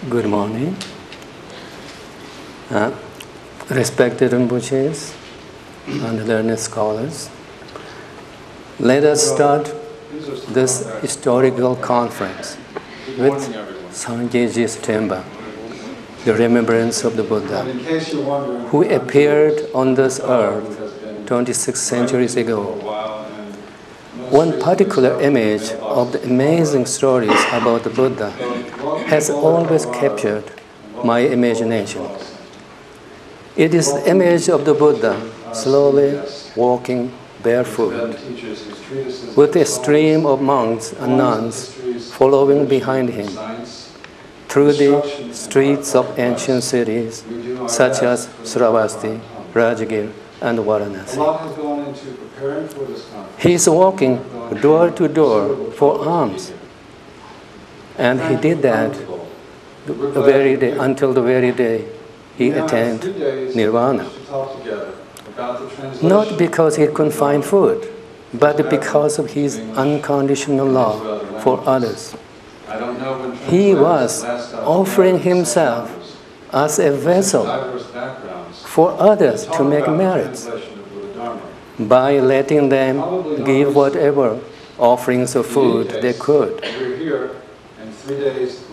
Good morning. Respected Rinpoches and learned scholars, let us start this historical conference with Sangye Temba, the remembrance of the Buddha, who appeared on this earth 26 centuries ago. One particular image of the amazing stories about the Buddha has always captured my imagination. It is the image of the Buddha slowly walking barefoot, with a stream of monks and nuns following behind him through the streets of ancient cities such as Sravasti, Rajagir, and Varanasi. He is walking door to door for alms, and he did that until the very day he attained nirvana. Not because he couldn't find food, but because of his unconditional love for others. He was offering himself as a vessel for others to make merits by letting them give whatever offerings of food they could.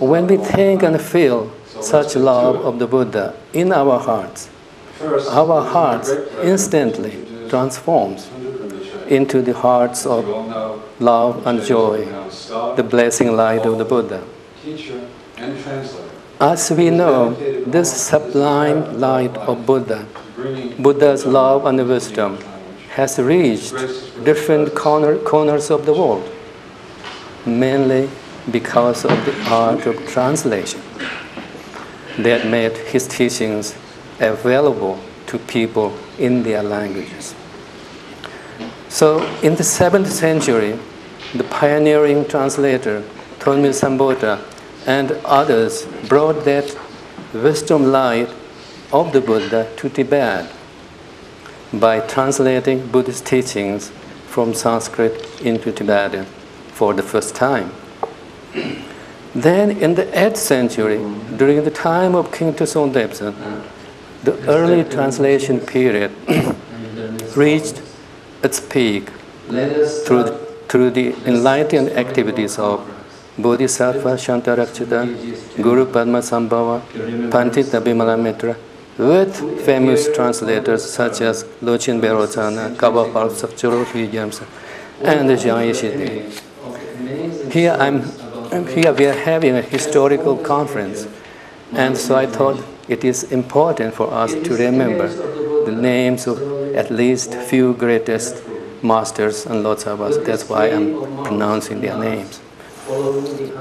When we think and feel such love of the Buddha in our hearts instantly transforms into the hearts of love and joy, the blessing light of the Buddha. As we know, this sublime light of Buddha's love and wisdom, has reached different corners of the world, mainly because of the art of translation that made his teachings available to people in their languages. So, in the 7th century, the pioneering translator Thonmi Sambota and others brought that wisdom light of the Buddha to Tibet by translating Buddhist teachings from Sanskrit into Tibetan for the first time. Then, in the 8th century, during the time of King Tuzon, the early translation period reached its peak through the enlightened activities of Bodhisattva Shantarakshita, Guru Padmasambhava, Pandita Bimalamitra, with famous translators such as Lochin Berotsana, Kabapal Sakchoro Hujamsa, and Jiang Yeshide. Here we are having a historical conference, and so I thought it is important for us to remember the names of at least few greatest masters and Lotsavas. That's why I'm pronouncing their names.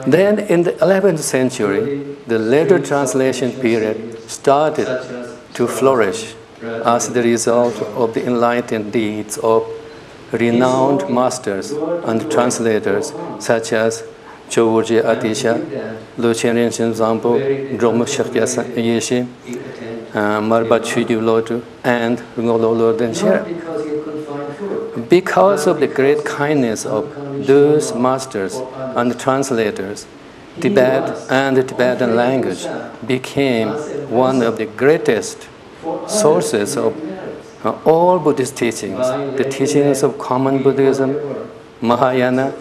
Then in the 11th century, the later translation period started to flourish as the result of the enlightened deeds of renowned masters and translators such as Chourje Atisha, Luchen Rinchen Zampo, Dromo Shakya Yeshi, Marba Chudu Lotu, and Ngolo Denshera. Because of the great kindness of those masters and translators, Tibet and the Tibetan language became one of the greatest sources of all Buddhist teachings, the teachings of common Buddhism, Mahayana,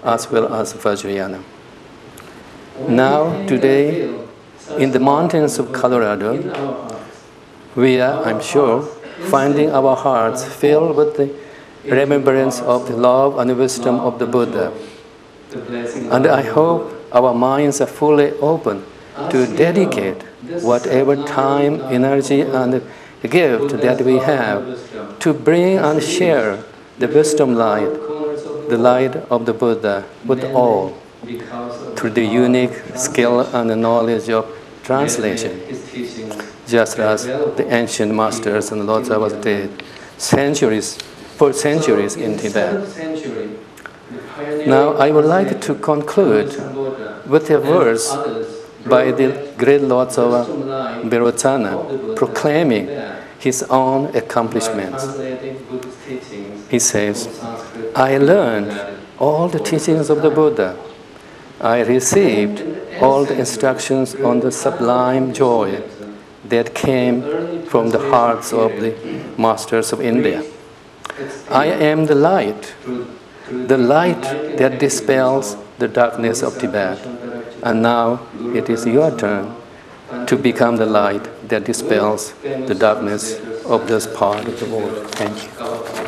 as well as Vajrayana. Now, today, in the mountains of Colorado, we are, I'm sure, finding our hearts filled with the remembrance of the love and wisdom of the Buddha. And I hope our minds are fully open to dedicate whatever time, energy, and gift that we have to bring and share the wisdom light, the light of the Buddha with all, through the unique skill and knowledge of translation, just as the ancient masters and Lords of us did for centuries in Tibet. Now, I would like to conclude with a verse by the great Lord of Berotsana proclaiming his own accomplishments. He says, I learned all the teachings of the Buddha I received all the instructions on the sublime joy that came from the hearts of the masters of India. I am the light that dispels the darkness of Tibet. And now it is your turn to become the light that dispels the darkness of this part of the world. Thank you.